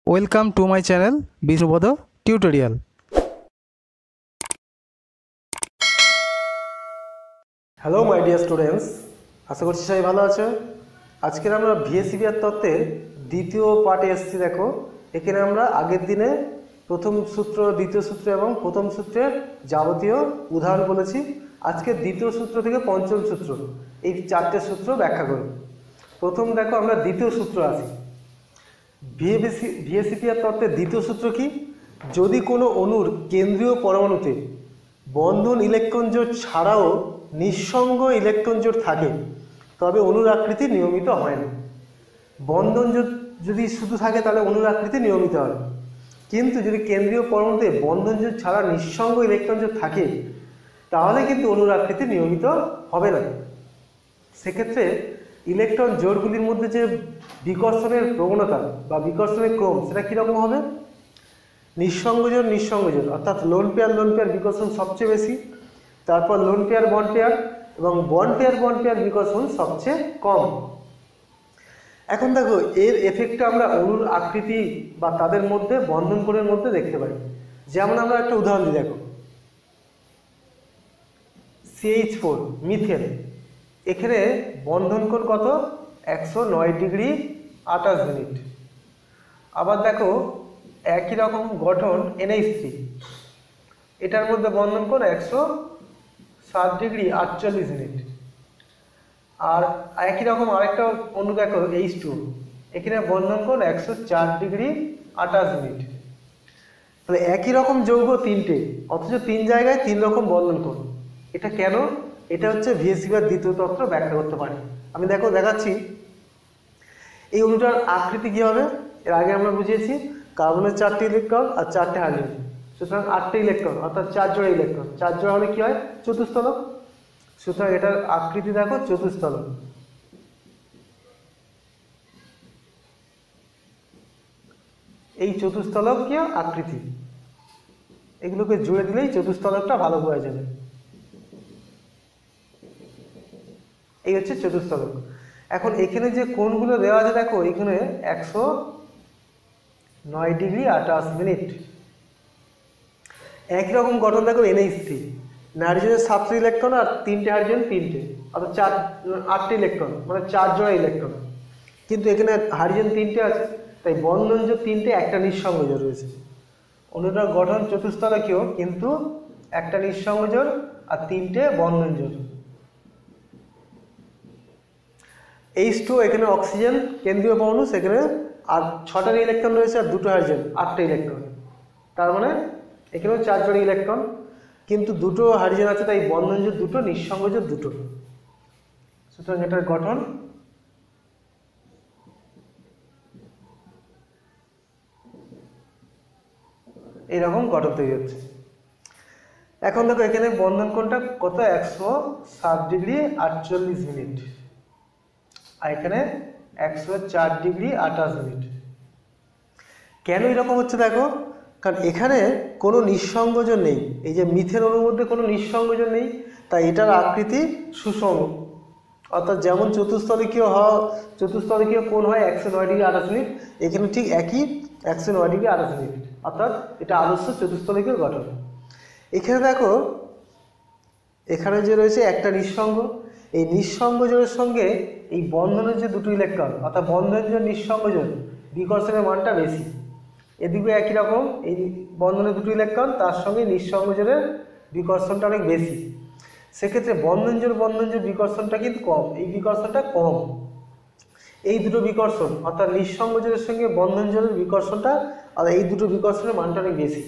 Welcome to my channel Bisnubodo Tutorial. Hello my dear students, আশা করছি সবাই ভালো আছো। আজকে আমরা ভিএসিবিআর তত্ত্বের দ্বিতীয় পার্টে এসেছি। দেখো, এখানে আমরা আগের দিনে প্রথম সূত্র, দ্বিতীয় সূত্র এবং প্রথম সূত্রের যাবতীয় উদাহরণ বলেছি। আজকে দ্বিতীয় সূত্র থেকে পঞ্চম সূত্র, এই চারটে সূত্র ব্যাখ্যা করব। প্রথম দেখো, আমরা দ্বিতীয় সূত্র আসি। ভিএসিবিআর তত্ত্বের দ্বিতীয় সূত্র কি? যদি কোনো অণুর কেন্দ্রীয় পরমাণুতে বন্ধন ইলেকট্রন জোড় ছাড়াও নিঃসঙ্গ ইলেকট্রন জোড় থাকে, তবে অণুর আকৃতি নিয়মিত হয় না। বন্ধন জোড় যদি শুধু থাকে তাহলে অণুর আকৃতি নিয়মিত হয়, কিন্তু যদি কেন্দ্রীয় পরমাণুতে বন্ধন জোড় ছাড়া নিঃসঙ্গ ইলেকট্রন জোড় থাকে তাহলে কিন্তু অণুর আকৃতি নিয়মিত হবে না। সেক্ষেত্রে ইলেকট্রন জোড়গুলির মধ্যে যে বিকর্ষণের প্রবণতা বা বিকর্ষণের ক্রম, সেটা কীরকম হবে? নিঃসঙ্গ জোড় অর্থাৎ লোন পেয়ার বিকর্ষণ সবচেয়ে বেশি, তারপর লোন পেয়ার বন্ড পেয়ার এবং বন্ড পেয়ার বিকর্ষণ সবচেয়ে কম। এখন দেখো, এর এফেক্টটা আমরা অণুর আকৃতি বা তাদের মধ্যে বন্ধন কোণের মধ্যে দেখতে পাই। যেমন আমরা একটা উদাহরণ দিই, দেখো CH4 মিথেন, এখানে বন্ধন কোণ কত? 109 ডিগ্রি 28 মিনিট। আবার দেখো একই রকম গঠন NH3, এটার মধ্যে বন্ধন কোণ 107 ডিগ্রি 48 মিনিট। আর একই রকম আরেকটা অণু দেখো H2, এখানে বন্ধন কোণ 104 ডিগ্রি 28 মিনিট। তাহলে একই রকম যৌগ তিনটে, অথচ তিন জায়গায় তিন রকম বন্ধন কোণ। এটা কেন? এটা হচ্ছে ভিএসিবিআর দ্বিতীয় তত্ত্ব ব্যাখ্যা করতে পারি। আমি দেখো দেখাচ্ছি এই অণুটার আকৃতি কী হবে। এর আগে আমরা বুঝিয়েছি কার্বনের 4টে ইলেকট্রন আর 4টে হাইড্রোজেন, সুতরাং 8টে ইলেকট্রন অর্থাৎ 4 জোড়া ইলেকট্রন। 4 জোড়া হলে কী হয়? চতুস্তলক। সুতরাং এটার আকৃতি দেখো চতুস্তলক। এই চতুস্তলক কি আকৃতি, এগুলোকে জুড়ে দিলেই চতুস্তলকটা ভালো বোঝা যাবে। এই হচ্ছে চতুস্তলক। এখন এখানে যে কোণগুলো দেওয়া আছে দেখো, এখানে 109 ডিগ্রি 28 মিনিট। একই রকম গঠন দেখো NH3, নাইট্রোজেনের 7টে ইলেকট্রন আর 3টে হাইড্রোজেন, 3টে অর্থাৎ 8টে ইলেকট্রন, মানে 4 জোড়া ইলেকট্রন। কিন্তু এখানে হাইড্রোজেন 3টে আছে, তাই বন্ধন জোড় 3টে, একটা নিঃসঙ্গ জোড় রয়েছে। অণুটার গঠন চতুস্তলকীয়, কিন্তু একটা নিঃসঙ্গ জোড় আর 3টে বন্ধন জোড়। H2, এখানে অক্সিজেন কেন্দ্রীয় পরমাণু, সেখানে আর 6টা ইলেকট্রন রয়েছে আর 2টো হাইড্রোজেন, 8টে ইলেকট্রন। তার মানে এখানেও 4 জোড়া ইলেকট্রন, কিন্তু 2টো হাইড্রোজেন আছে, তাই বন্ধন জোড় 2টো, নিঃসঙ্গ জোড় 2টো। সুতরাং এটার গঠন এইরকম গঠন তৈরি হচ্ছে। এখন দেখো এখানে বন্ধন কোণটা কত? 107 ডিগ্রি 48 মিনিট, আর এখানে 104 ডিগ্রি 28 মিনিট। কেন এরকম হচ্ছে দেখো, কারণ এখানে কোনো নিঃসঙ্গজন নেই। এই যে মিথেন অণুর মধ্যে কোনো নিঃসঙ্গজন নেই, তাই এটার আকৃতি সুষম। অর্থাৎ যেমন চতুস্তলকীয় কোণ হয় 109 ডিগ্রি 28 মিনিট, এখানে ঠিক একই 109 ডিগ্রি 28 মিনিট, অর্থাৎ এটা আদর্শ চতুস্তলকীয় গঠন। এখানে দেখো, এখানে যে রয়েছে একটা নিঃসঙ্গ, এই নিঃসঙ্গ জোড়ের সঙ্গে এই বন্ধনের যে 2টো ইলেকট্রন, অর্থাৎ বন্ধনের যে নিঃসঙ্গ জোড়, বিকর্ষণের মানটা বেশি। এদিকে একই রকম, এই বন্ধনের 2টো ইলেকট্রন, তার সঙ্গে নিঃসঙ্গ জোড়ের বিকর্ষণটা অনেক বেশি। সেক্ষেত্রে বন্ধন জোড় বিকর্ষণটা কিন্তু কম, এই বিকর্ষণটা কম। এই দুটো বিকর্ষণ অর্থাৎ নিঃসঙ্গ জোড়ের সঙ্গে বন্ধন জোড়ের বিকর্ষণটা, আর এই দুটো বিকর্ষণের মানটা অনেক বেশি।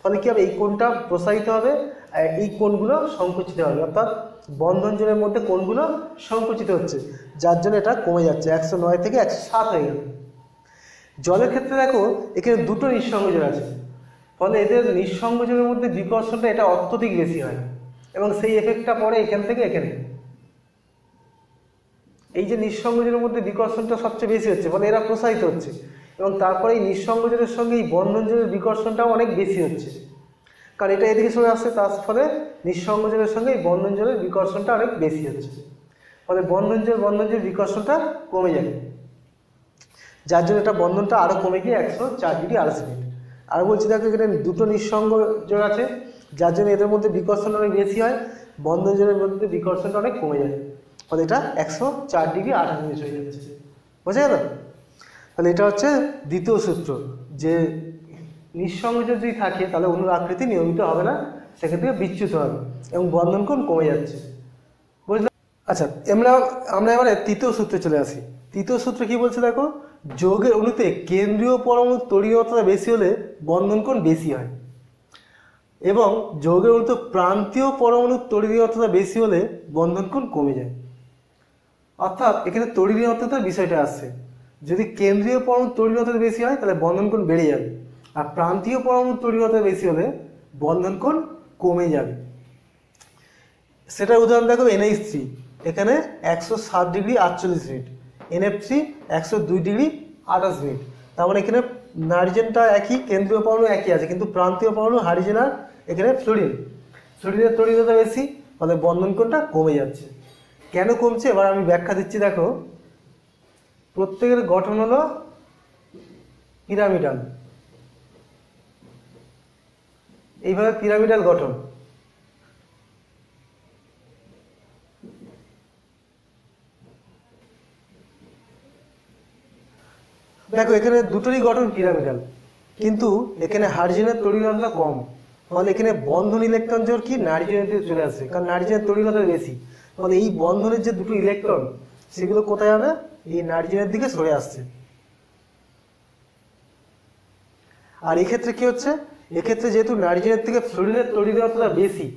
ফলে কী হবে? এই কোণটা প্রসারিত হবে আর এই কোণগুলো সংকুচিত হবে, অর্থাৎ বন্ধন জোড়ের মধ্যে কোণগুলো সংকুচিত হচ্ছে, যার জন্য এটা কমে যাচ্ছে, 109 থেকে 107 হয়ে গেল। জলের ক্ষেত্রে দেখো এখানে 2টো নিঃসঙ্গ জোড় আছে, ফলে এদের নিঃসঙ্গ জোড়ের মধ্যে বিকর্ষণটা এটা অত্যধিক বেশি হয়, এবং সেই এফেক্টটা পড়ে এখান থেকে এখানে। এই যে নিঃসঙ্গ জোড়ের মধ্যে বিকর্ষণটা সবচেয়ে বেশি হচ্ছে, ফলে এরা প্রসারিত হচ্ছে, এবং তারপরে এই নিঃসঙ্গ জোড়ের সঙ্গে এই বন্ধন জোড়ের বিকর্ষণটাও অনেক বেশি হচ্ছে, কারণ এটা এদিকে সরে আসছে, তার ফলে নিঃসঙ্গ জোড়ের সঙ্গে এই বন্ধন জোড়ের বিকর্ষণটা অনেক বেশি হচ্ছে, ফলে বন্ধন জোড় বিকর্ষণটা কমে যাবে। যার জন্য এটা বন্ধনটা আরও কমে গিয়ে 104°RS। আর বলছি দেখো এখানে দুটো নিঃসঙ্গ জোড় আছে, যার জন্য এদের মধ্যে বিকর্ষণ অনেক বেশি হয়, বন্ধন জোড়ের মধ্যে বিকর্ষণটা অনেক কমে যায়, ফলে এটা 104°28' হয়ে যাচ্ছে। বোঝা গেল? তাহলে এটা হচ্ছে দ্বিতীয় সূত্র, যে নিঃসঙ্গ যদি থাকে তাহলে অণুর আকৃতি নিয়মিত হবে না, সেক্ষেত্রে বিচ্যুত হবে এবং বন্ধন কোণ কমে যাচ্ছে। বুঝলাম? আচ্ছা, আমরা এবারে তৃতীয় সূত্রে চলে আসি। তৃতীয় সূত্র কি বলছে দেখো, যৌগের অণুতে কেন্দ্রীয় পরমাণুর তড়িৎ মাত্রা বেশি হলে বন্ধন কোণ বেশি হয়, এবং যৌগের অণুতে প্রান্তীয় পরমাণুর তড়িৎ মাত্রা বেশি হলে বন্ধন কোণ কমে যায়। অর্থাৎ এখানে তড়িৎ মাত্রার বিষয়টা আসছে, যদি কেন্দ্রীয় পরমাণুর তড়িৎ মাত্রা বেশি হয় তাহলে বন্ধন কোণ বেড়ে যাবে, আর প্রান্তীয় পরমাণুর তড়িৎ মাত্রা বেশি হলে বন্ধন কোণ কমে যাবে। সেটার উদাহরণ দেখো NH3, এখানে 107°48', NF3 102°28'। তার মানে এখানে নাইট্রোজেনটা একই, কেন্দ্রীয় পরমাণু একই আছে, কিন্তু প্রান্তীয় পরমাণু হাইড্রোজেন আর এখানে ফ্লোরিনের তড়িৎ মাত্রা বেশি, ফলে বন্ধন কোণটা কমে যাচ্ছে। কেন কমছে এবার আমি ব্যাখ্যা দিচ্ছি। দেখো, প্রত্যেকের গঠন হলো পিরামিডাল, এইভাবে পিরামিডাল গঠন। দেখো এখানে দুটোরই গঠন পিরামিডাল, কিন্তু এখানে হাইড্রোজেনের তড়িৎ মাত্রা কম, ফলে এখানে বন্ধন ইলেকট্রন জোড় কি নাইট্রোজেনের দিকে চলে আসছে, কারণ নাইট্রোজেনের তড়িৎ মাত্রা বেশি, ফলে এই বন্ধনের যে দুটো ইলেকট্রন সেগুলো কোথায় যাবে, এই নাইট্রোজেনের দিকে সরে আসছে। আর এক্ষেত্রে কি হচ্ছে, এক্ষেত্রে যেহেতু নাইট্রোজেনের থেকে ফ্লোরিনের তড়িৎ মাত্রা বেশি,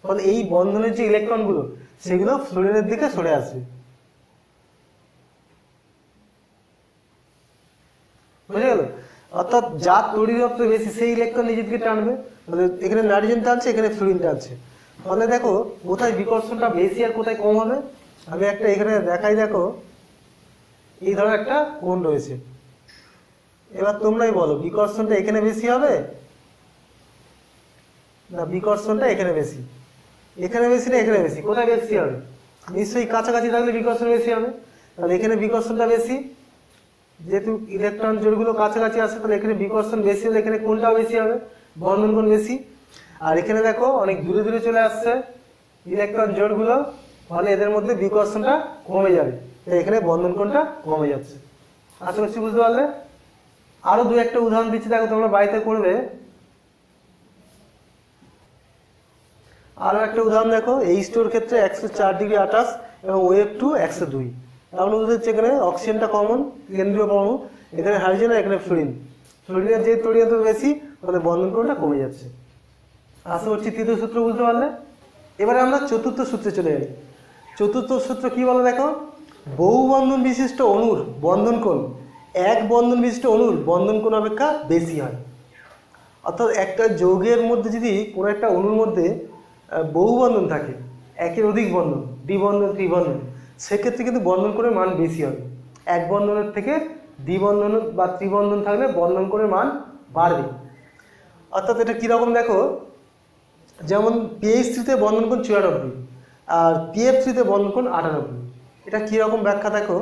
ফলে এই বন্ধনের যে ইলেকট্রনগুলো সেগুলো ফ্লোরিনের দিকে সরে আসবে। বুঝে গেল? অর্থাৎ যার তড়িৎ মাত্রা বেশি সেই ইলেকট্রন নিজের দিকে টানবে, মানে এখানে নাইট্রোজেন টানছে, এখানে ফ্লোরিন টানছে, ফলে দেখো কোথায় বিকর্ষণটা বেশি আর কোথায় কম হবে। আমি একটা এখানে দেখাই, দেখো এই ধরনের একটা কোণ রয়েছে, এবার তোমরাই বলো বিকর্ষণটা এখানে বেশি হবে না বিকর্ষণটা এখানে বেশি? এখানে বেশি না এখানে বেশি? কোথায় বেশি হবে? নিশ্চয়ই কাছাকাছি থাকলে বিকর্ষণ বেশি হবে, তাহলে এখানে বিকর্ষণটা বেশি, যেহেতু ইলেকট্রন জোড়গুলো কাছাকাছি আসে, তাহলে এখানে বিকর্ষণ বেশি হলে এখানে কোণটাও বেশি হবে, বন্ধন কোণ বেশি। আর এখানে দেখো অনেক দূরে দূরে চলে আসছে ইলেকট্রন জোড়গুলো, ফলে এদের মধ্যে বিকর্ষণটা কমে যাবে, তাই এখানে বন্ধন কোণটা কমে যাচ্ছে। আশা করছি বুঝতে পারলে। আরো দু একটা উদাহরণ দিচ্ছি, দেখো তোমরা বাড়িতে করবে। আরো একটা উদাহরণ দেখো, H2 ক্ষেত্রে 104°28 এবং OF2 102। তার মধ্যে হচ্ছে এখানে অক্সিজেনটা কমন, কেন্দ্রীয় পরমাণু, এখানে হাইড্রোজেন আর এখানে ফ্লোরিন। ফ্লোরিনের যে তড়িৎ মাত্রা বেশি, ফলে বন্ধন কোণটা কমে যাচ্ছে। আশা করছি তৃতীয় সূত্র বুঝতে পারলে। এবারে আমরা চতুর্থ সূত্রে চলে যাই। চতুর্থ সূত্র কি বলে দেখো, বহু বন্ধন বিশিষ্ট অণুর বন্ধন কোণ এক বন্ধন বিশিষ্ট অণুর বন্ধন কোণ অপেক্ষা বেশি হয়। অর্থাৎ একটা যৌগের মধ্যে যদি কোনো একটা অণুর মধ্যে বহু বন্ধন থাকে, একের অধিক বন্ধন, দ্বিবন্ধন ত্রিবন্ধন, সেক্ষেত্রে কিন্তু বন্ধন কোণের মান বেশি হবে। এক বন্ধনের থেকে দ্বিবন্ধন বা ত্রিবন্ধন থাকলে বন্ধন কোণের মান বাড়বে। অর্থাৎ এটা কীরকম দেখো, যেমন PH3-তে বন্ধন কোণ 94 আর PF3-তে বন্ধন কোণ 98। এটা কীরকম ব্যাখ্যা দেখো,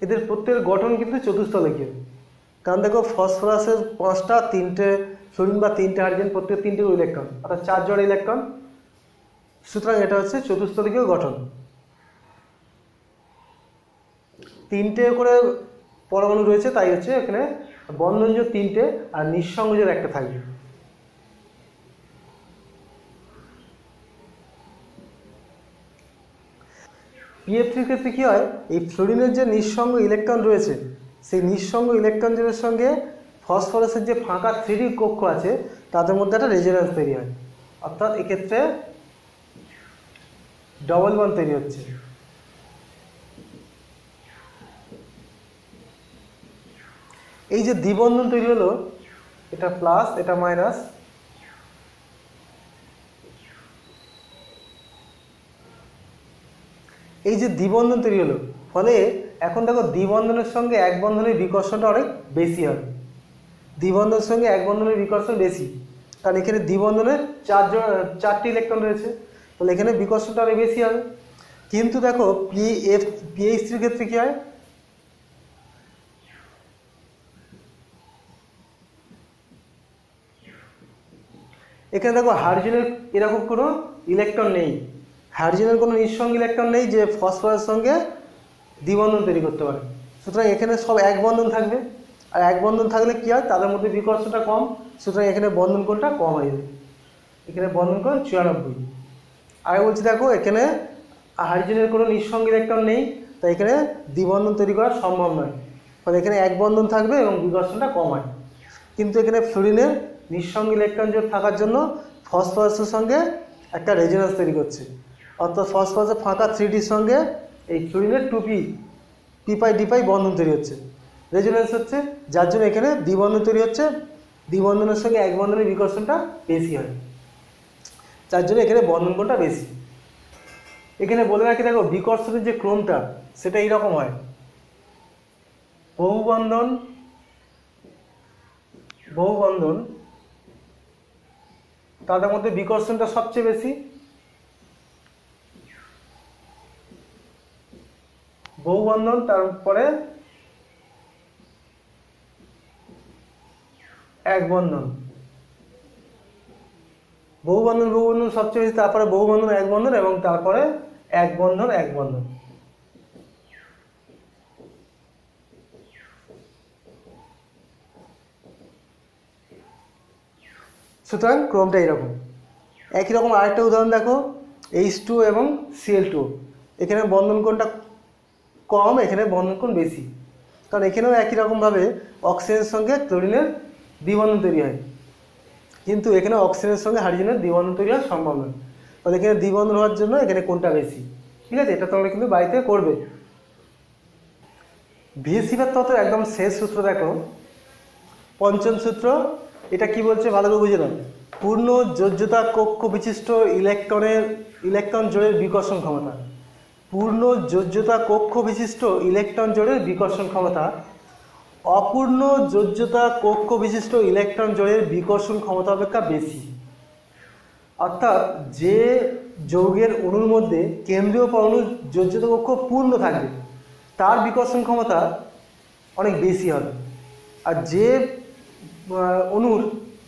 এদের প্রত্যেকের গঠন কিন্তু চতুস্থলকীয়, কারণ দেখো ফসফরাসের 5টা 3টে ফ্লোরিন বা 3টে হাইড্রোজেন, প্রত্যেক 3টে ইলেকট্রন, অর্থাৎ 4 জোড়া ইলেকট্রন, সুতরাং এটা হচ্ছে চতুস্থলকীয় গঠন। 3টে করে পরমাণু রয়েছে, তাই হচ্ছে এখানে বন্ধন জোড় 3টে আর নিঃসঙ্গ জোড় একটা থাকবে। PF3 ক্ষেত্রে কি হয়, এই ফ্লোরিনের যে নিঃসঙ্গ ইলেকট্রন রয়েছে, সেই নিঃসঙ্গ ইলেকট্রন জোড়ের সঙ্গে ফসফরাসের যে ফাঁকা 3D কক্ষ আছে তাদের মধ্যে একটা রেজোন্যান্স তৈরি হয়, অর্থাৎ এক্ষেত্রে ডবল বন্ড তৈরি হচ্ছে। এই যে দ্বিবন্ধন তৈরি হলো, এটা প্লাস এটা মাইনাস, এই যে দ্বিবন্ধন তৈরি হলো, ফলে এখন দেখো দ্বিবন্ধনের সঙ্গে এক বন্ধনের বিকর্ষণটা অনেক বেশি হবে। দ্বিবন্ধনের সঙ্গে এক বন্ধনের বিকর্ষণ বেশি, কারণ এখানে দ্বিবন্ধনে 4টি ইলেকট্রন রয়েছে, তাহলে এখানে বিকর্ষণটা অনেক বেশি হবে। কিন্তু দেখো PH3 ক্ষেত্রে কি হয়, এখানে দেখো হাইড্রোজেনের এরকম কোনো ইলেকট্রন নেই, হাইড্রোজেনের কোনো নিঃসঙ্গ ইলেকট্রন নেই যে ফসফরাসের সঙ্গে দ্বিবন্ধন তৈরি করতে পারে। সুতরাং এখানে সব এক বন্ধন থাকবে, আর এক বন্ধন থাকলে কী হয়, তাদের মধ্যে বিকর্ষণটা কম, সুতরাং এখানে বন্ধন কোণটা কম হয়ে যাবে। এখানে বন্ধন কোণ 94। আগে বলছি দেখো এখানে হাইড্রোজেনের কোনো নিঃসঙ্গ ইলেকট্রন নেই, তাই এখানে দ্বিবন্ধন তৈরি করা সম্ভব নয়, ফলে এখানে এক বন্ধন থাকবে এবং বিকর্ষণটা কম হয়। কিন্তু এখানে ফ্লোরিনের নিঃসঙ্গ ইলেকট্রন জোড় থাকার জন্য ফসফরাসের সঙ্গে একটা রেজোন্যান্স তৈরি করছে, অর্থাৎ ফসফরাসের ফাঁকা 3Dর সঙ্গে এই ফ্লোরিনের 2p p'-d' বন্ধন তৈরি হচ্ছে, রেজোন্যান্স হচ্ছে, যার জন্য এখানে দ্বিবন্ধন তৈরি হচ্ছে। দ্বিবন্ধনের সঙ্গে এক বন্ধনের বিকর্ষণটা বেশি হয়, যার জন্য এখানে বন্ধন কোণটা বেশি। এখানে বলে রাখি দেখো বিকর্ষণের যে ক্রমটা সেটা এইরকম হয়, বহুবন্ধন তাদের মধ্যে বিকর্ষণটা সবচেয়ে বেশি, বহুবন্ধন তারপরে এক বন্ধন, বহুবন্ধন সবচেয়ে বেশি, তারপরে বহুবন্ধন এক বন্ধন এবং তারপরে এক বন্ধন। সুতরাং ক্রমটা এরকম। একই রকম আরেকটা উদাহরণ দেখো, H2 এবং Cl2, এখানে বন্ধন কোণটা কম, এখানে বন্ধন কোণ বেশি, কারণ এখানেও একই রকমভাবে অক্সিজেনের সঙ্গে ক্লোরিনের দ্বিবন্ধন তৈরি হয়, কিন্তু এখানে অক্সিজেনের সঙ্গে হাইড্রোজেনের দ্বিবন্ধন তৈরি হওয়া সম্ভব নয়, ফলে এখানে দ্বিবন্ধন হওয়ার জন্য এখানে কোণটা বেশি। ঠিক আছে, এটা তোমরা কিন্তু বাড়িতে করবে। ভিএসিভার তত্ত্বের একদম শেষ সূত্র দেখো, পঞ্চম সূত্র। এটা কি বলছে ভালো করে বুঝে নাও। পূর্ণ যোজ্যতা কক্ষ বিশিষ্ট ইলেকট্রন জোড়ের বিকর্ষণ ক্ষমতা, পূর্ণ যোজ্যতা কক্ষ বিশিষ্ট ইলেকট্রন জোড়ের বিকর্ষণ ক্ষমতা অপূর্ণ যোজ্যতা কক্ষ বিশিষ্ট ইলেকট্রন জোড়ের বিকর্ষণ ক্ষমতা অপেক্ষা বেশি। অর্থাৎ যে যৌগের অণুর মধ্যে কেন্দ্রীয় পরমাণু যোজ্যতা কক্ষ পূর্ণ থাকবে তার বিকর্ষণ ক্ষমতা অনেক বেশি হবে, আর যে অণুর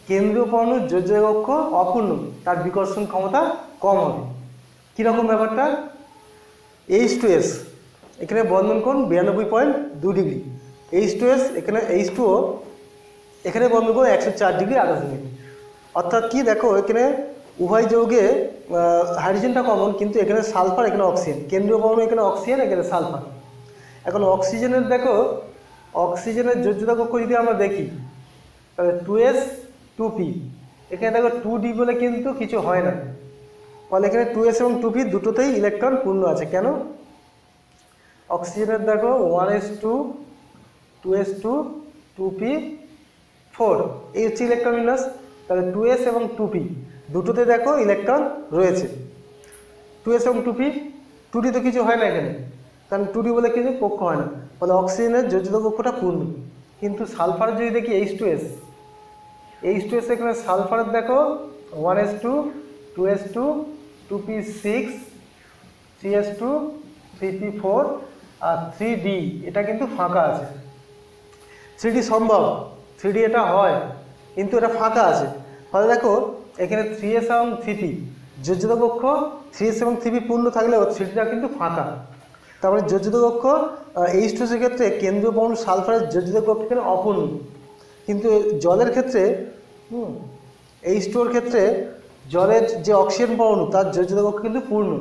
কেন্দ্রীয় পরমাণুর যোজ্যতা কক্ষ অপূর্ণ তার বিকর্ষণ ক্ষমতা কম হবে। কীরকম ব্যাপারটা, H2S এখানে বন্ধন কোণ 92.2 ডিগ্রি, H2S এখানে H2O এখানে বন্ধন কোণ 104 ডিগ্রি 28 মিনিট। অর্থাৎ কি দেখো এখানে উভয় যৌগে হাইড্রোজেনটা কমন, কিন্তু এখানে সালফার এখানে অক্সিজেন, কেন্দ্রীয় পরমাণু এখানে অক্সিজেন এখানে সালফার। এখন অক্সিজেনের দেখো অক্সিজেনের যোজ্যতা কক্ষ যদি আমরা দেখি তাহলে 2s 2p, এখানে দেখো 2d বলে কিন্তু কিছু হয় না, ফলে এখানে 2s এবং 2p দুটোতেই ইলেকট্রন পূর্ণ আছে। কেন, অক্সিজেনের দেখো 1s2 2s2 2p4 এই হচ্ছে ইলেকট্রন বিন্যাস, তাহলে 2s এবং 2p দুটোতে দেখো ইলেকট্রন রয়েছে। 2s এবং 2p, 2d তো কিছু হয় না এখানে, কারণ 2d বলে কিছু কক্ষ হয় না, ফলে অক্সিজেনের যোজ্যতা কক্ষটা পূর্ণ। কিন্তু সালফার যদি দেখি H2S এখানে সালফারের দেখো 1s2 2s2 2p6 3s2 3p4 আর 3d, এটা কিন্তু ফাঁকা আছে। 3d সম্ভব, 3d এটা হয়, কিন্তু এটা ফাঁকা আছে, ফলে দেখো এখানে 3s এবং 3p যোজ্যতা কক্ষ 3s এবং 3p পূর্ণ থাকলেও 3dটা কিন্তু ফাঁকা। তারপরে যোজ্যতা কক্ষ H2S এর ক্ষেত্রে কেন্দ্রীয় পরমাণু সালফারের যোজ্যতা কক্ষ এখানে অপূর্ণ, কিন্তু জলের ক্ষেত্রে H2O এর ক্ষেত্রে জলের যে অক্সিজেন পরমাণু তার যোজ্যতা কক্ষ কিন্তু পূর্ণ,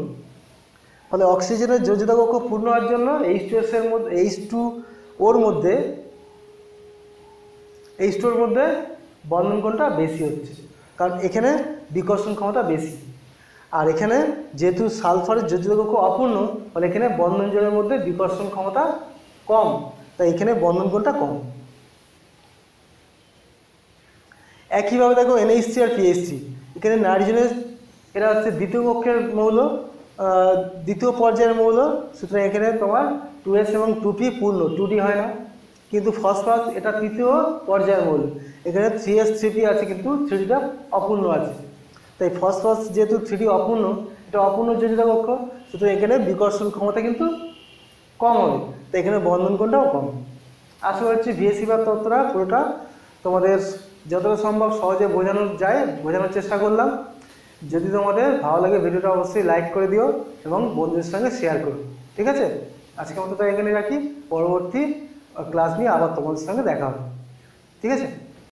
ফলে অক্সিজেনের যোজ্যতা কক্ষ পূর্ণ হওয়ার জন্য H2S এর মধ্যে H2O এর মধ্যে বন্ধন কোণটা বেশি হচ্ছে, কারণ এখানে বিকর্ষণ ক্ষমতা বেশি। আর এখানে যেহেতু সালফারের যোজ্যতা কক্ষ অপূর্ণ, ফলে এখানে বন্ধন জোড়ের মধ্যে বিকর্ষণ ক্ষমতা কম, তাই এখানে বন্ধন কোণটা কম। একইভাবে দেখো NH3 আর PH3, এখানে নাইট্রোজেনের এরা হচ্ছে দ্বিতীয় কক্ষের মৌল, দ্বিতীয় পর্যায়ের মৌল, সুতরাং এখানে তোমার 2s এবং 2p পূর্ণ, 2d হয় না। কিন্তু ফসফরাস এটা তৃতীয় পর্যায়ের মৌল, এখানে 3s 3p আছে কিন্তু 3dটা অপূর্ণ আছে, তাই ফসফরাস যেহেতু 3d অপূর্ণ, এটা অপূর্ণ যোজ্যতা কক্ষ, সুতরাং এখানে বিকর্ষণ ক্ষমতা কিন্তু কম হবে, তাই এখানে বন্ধন কোণটাও কম। আশা করছি ভিএসিভার তত্ত্বটা পুরোটা তোমাদের যতটা সম্ভব সহজে বোঝানোর চেষ্টা করলাম। যদি তোমাদের ভালো লাগে ভিডিওটা অবশ্যই লাইক করে দিও এবং বন্ধুদের সঙ্গে শেয়ার করো। ঠিক আছে, আজকের মতো তো এখানে রাখি, পরবর্তী ক্লাস নিয়ে আবার তোমাদের সঙ্গে দেখা হবে। ঠিক আছে।